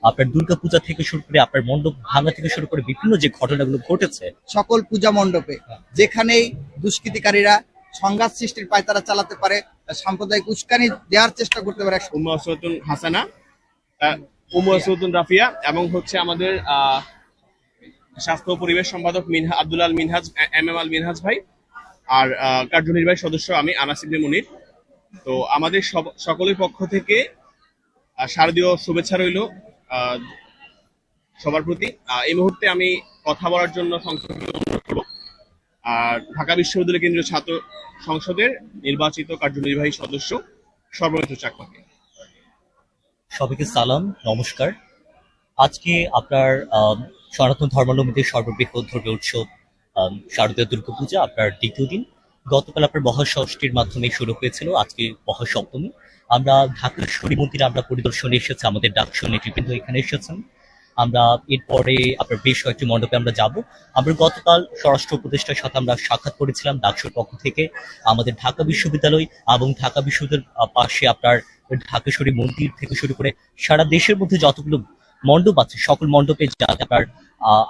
আপনার দুর্গাপূজা থেকে শুরু করে আপনার মণ্ডপ ভাঙা থেকে শুরু করে বিভিন্ন যে ঘটনাগুলো ঘটেছে সকল পূজা মণ্ডপে যেখানেই দুষ্কৃতিকারীরা সংঘাত সৃষ্টির পায়তারা চালাতে পারে, সাম্প্রদায়িক উস্কানি দেওয়ার চেষ্টা করতে পারে। উম্মাসুতুন হাসানা, উম্মাসুতুন রাফিয়া এবং হচ্ছে আমাদের স্বাস্থ্য ও পরিবেশ সম্পাদক আব্দুল আল মিনহাজ, এম আল মিনহাজ ভাই, আর কার্যনির্বাহী সদস্য আমি আনাস ইবনে মুনির। তো আমাদের সকলের পক্ষ থেকে শারদীয় শুভেচ্ছা রইল সবার প্রতি। এই মুহূর্তে আমি কথা বলার জন্য সংক্ষেপে অনুরোধ করব আর ঢাকা বিশ্ববিদ্যালয় কেন্দ্রীয় ছাত্র সংসদের নির্বাচিত কার্যনির্বাহী সদস্য সর্বমিত্র চাকমাকে। সবাইকে সালাম, নমস্কার। আজকে আপনার সনাতন ধর্মাবলম্বীদের সর্ববৃহৎ ধর্মীয় উৎসব শারদীয় দুর্গাপূজা আপনার দ্বিতীয় দিন। গতকাল আপনার মহাষষ্ঠীর মাধ্যমে শুরু হয়েছিল, আজকে মহাসপ্তমী। আমরা ঢাকা শরী মন্দিরে আমরা পরিদর্শনে এসেছি, আমাদের ডাকসু নেতৃবৃন্দ এখানে এসেছেন। আমরা এরপরে আপনার বেশ কয়েকটি মণ্ডপে আমরা যাব। আমরা গতকাল স্বরাষ্ট্র উপদেষ্টার সাথে আমরা সাক্ষাৎ করেছিলাম ডাকসুর পক্ষ থেকে। আমাদের ঢাকা বিশ্ববিদ্যালয় এবং ঢাকা বিশ্ববিদ্যালয়ের পাশে আপনার ঢাকেশ্বরী মন্দির থেকে শুরু করে সারা দেশের মধ্যে যতগুলো মণ্ডপ আছে সকল মণ্ডপে যাতে আপনার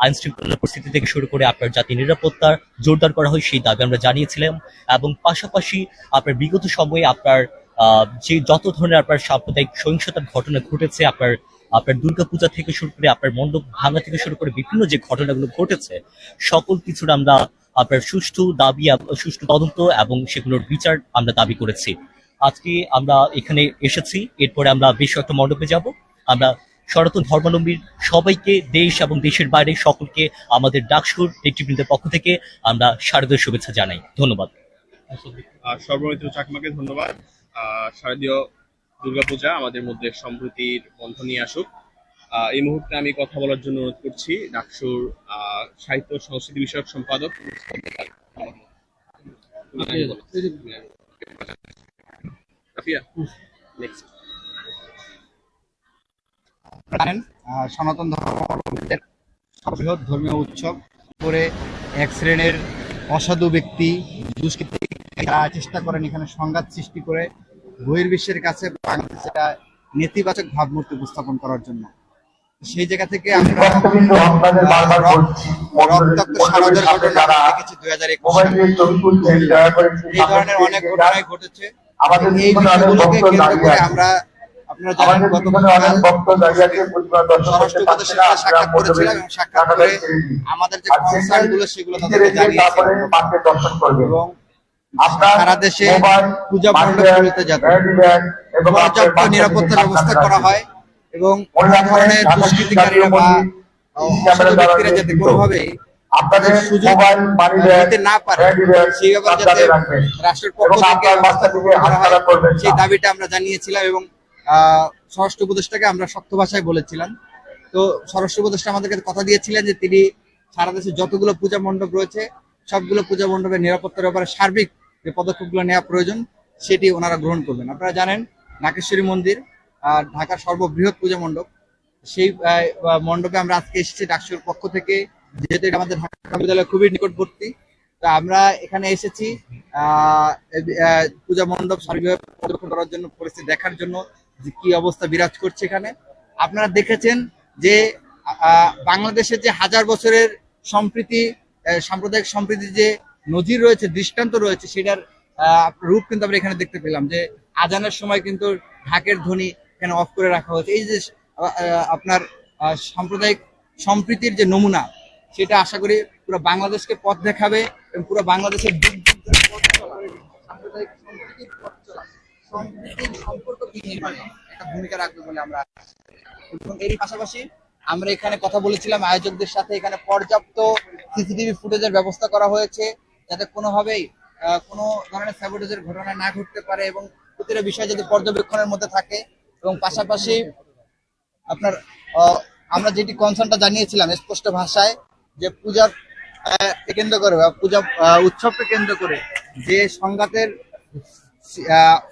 আইন শৃঙ্খলার পরিস্থিতি থেকে শুরু করে আপনার জাতীয় নিরাপত্তার জোরদার করা হয় সেই দাবি আমরা জানিয়েছিলাম। এবং পাশাপাশি আপনার বিগত সময়ে আপনার যে যত ধরনের আপনার সাম্প্রদায়িক সহিংসতার ঘটনা ঘটেছে, আপনার দুর্গাপূজা থেকে শুরু করে আপনার মণ্ডপ ভাঙা থেকে শুরু করে বিভিন্ন যে ঘটনাগুলো ঘটেছে সকল কিছুর আমরা আপনার সুষ্ঠু তদন্ত এবং সেগুলোর বিচার আমরা দাবি করেছি। আজকে আমরা এখানে এসেছি, এরপরে আমরা বেশ কয়েকটা মণ্ডপে যাব। আমরা সনাতন ধর্মাবলম্বীর সবাইকে, দেশ এবং দেশের বাইরে সকলকে আমাদের ডাকসুর নেতৃবৃন্দের পক্ষ থেকে আমরা শারদীয় শুভেচ্ছা জানাই। ধন্যবাদ। সর্বমিত্র চাকমাকে ধন্যবাদ। শারদীয় দুর্গাপূজা আমাদের মধ্যে সম্প্রীতির বন্ধন নিয়ে আসুক। এই মুহূর্তে আমি কথা বলার জন্য অনুরোধ করছি ডাকসুর সাহিত্য সংস্কৃতি বিষয়ক সম্পাদক সনাতন ধর্মের সর্ববৃহৎ ধর্মীয় উৎসব করে এক শ্রেণীর অসাধু ব্যক্তি দুষ্কৃতী চেষ্টা করেন এখানে সংঘাত সৃষ্টি করে বহির্বিশ্বের কাছে বাংলাদেশের নেতিবাচক ভাবমূর্তি উপস্থাপন করার জন্য। সেই জায়গা থেকে আমরা রক্তাক্ত শারদের ঘটনা দেখেছি 2021 এই ধরনের অনেক ঘটনাই ঘটেছে। এই বিষয়গুলোকে কেন্দ্র করে আমরা, আপনারা জানেন, স্বরাষ্ট্র উপদেষ্টার সাথে সাক্ষাৎ করেছিলাম এবং সাক্ষাৎ করে আমাদের যে কনসার্ন গুলো সেগুলো তাদেরকে জানিয়েছি এবং সারা দেশে পূজা মণ্ডপগুলিতে যাতে পর্যাপ্ত নিরাপত্তা ব্যবস্থা করা হয় এবং অন্য ধরনের দুষ্কৃতিকারীরা বা অসাধু ব্যক্তিরা যাতে কোনোভাবে আপনাদের সুযোগ নিতে না পারে সেই ব্যাপারে যাতে রাষ্ট্রের পক্ষ থেকে ব্যবস্থা গ্রহণ করা হয় সেই দাবিটা আমরা জানিয়েছিলাম এবং স্বরাষ্ট্র উপদেষ্টাকে আমরা শক্ত ভাষায় বলেছিলাম। তো স্বরাষ্ট্র উপদেষ্টা আমাদেরকে কথা দিয়েছিলেন যে তিনি সারা দেশে যতগুলো পূজা মণ্ডপ রয়েছে সবগুলো পূজা মণ্ডপের নিরাপত্তার ব্যাপারে সার্বিক যে পদক্ষেপগুলো নেওয়া প্রয়োজন সেটি ওনারা গ্রহণ করবেন। আপনারা জানেন ঢাকেশ্বরী মন্দির ঢাকার সর্ববৃহৎ পূজা মণ্ডপ, সেই মণ্ডপে আমরা আজকে এসেছি ডাকসুর পক্ষ থেকে, যেহেতু এটা আমাদের ঢাকা বিশ্ববিদ্যালয় খুবই নিকটবর্তী। তো আমরা এখানে এসেছি পূজা মণ্ডপ সার্বিকভাবে পর্যবেক্ষণ করার জন্য, পরিস্থিতি দেখার জন্য যে কি অবস্থা বিরাজ করছে এখানে। আপনারা দেখেছেন যে বাংলাদেশের যে হাজার বছরের সম্প্রীতি, সাম্প্রদায়িক সম্প্রীতির যে নজির রয়েছে, দৃষ্টান্ত রয়েছে, সেটার রূপ কিন্তু আমরা এখানে দেখতে পেলাম যে আজানের সময় কিন্তু ঢাকের ধ্বনি এখানে অফ করে রাখা হয়েছে। এই যে আপনার সাম্প্রদায়িক সম্প্রীতির যে নমুনা, সেটা আশা করি পুরো বাংলাদেশকে পথ দেখাবে এবং পুরো বাংলাদেশের সাম্প্রদায়িক সম্প্রীতির পথ চলা, সম্প্রীতির সম্পর্ক নির্মাণে একটা ভূমিকা রাখবে বলে আমরা। এবং এরই পাশাপাশি আমরা এখানে কথা বলেছিলাম আয়োজকদের সাথে, এখানে পর্যাপ্ত সিসিটিভি ফুটেজের ব্যবস্থা করা হয়েছে যাতে কোনোভাবেই কোনো ধরনের স্যাবোটেজের ঘটনা না ঘটতে পারে এবং প্রতিটা বিষয় যাতে পর্যবেক্ষণের মধ্যে থাকে। এবং পাশাপাশি আপনার আমরা যেটি কনসার্নটা জানিয়েছিলাম স্পষ্ট ভাষায় যে পূজার কেন্দ্র করে বা পূজা উৎসবকে কেন্দ্র করে যে সংঘাতের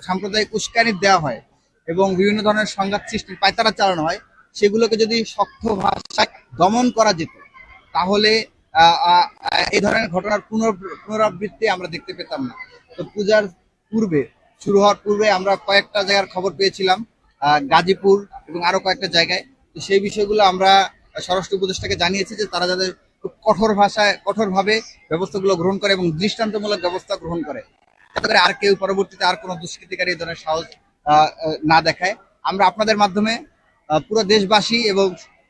সাম্প্রদায়িক উস্কানি দেওয়া হয় এবং বিভিন্ন ধরনের সংঘাত সৃষ্টির পায়তারা চালানো হয়, সেগুলোকে যদি শক্ত ভাষায় দমন করা যেত তাহলে এই ধরনের ঘটনার পুনরাবৃত্তি আমরা দেখতে পেতাম না। তো পূজার পূর্বে, শুরু হওয়ার পূর্বে আমরা কয়েকটা জায়গার খবর পেয়েছিলাম, গাজীপুর এবং আরো কয়েকটা জায়গায়। তো সেই বিষয়গুলো আমরা স্বরাষ্ট্র উপদেষ্টাকে জানিয়েছি যে তারা যাতে খুব কঠোরভাবে ব্যবস্থাগুলো গ্রহণ করে এবং দৃষ্টান্তমূলক ব্যবস্থা গ্রহণ করে, যাতে করে আর কেউ পরবর্তীতে আর কোনো দুষ্কৃতিকারী এই ধরনের সাহস না দেখায়। আমরা আপনাদের মাধ্যমে পুরো দেশবাসী এবং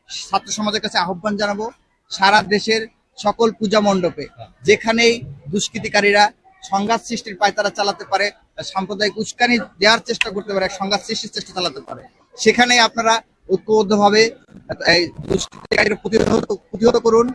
ছাত্র সমাজের কাছে আহ্বান জানাবো, সারা দেশের সকল পূজা মণ্ডপে যেখানেই দুষ্কৃতিকারীরা সংঘাত সৃষ্টির পায়তারা চালাতে পারে, সাম্প্রদায়িক উস্কানি দেওয়ার চেষ্টা করতে পারে, সংঘাত সৃষ্টির চেষ্টা চালাতে পারে, সেখানেই আপনারা ঐক্যবদ্ধভাবে এই দুষ্কৃতিকারীরা প্রতিহত করুন।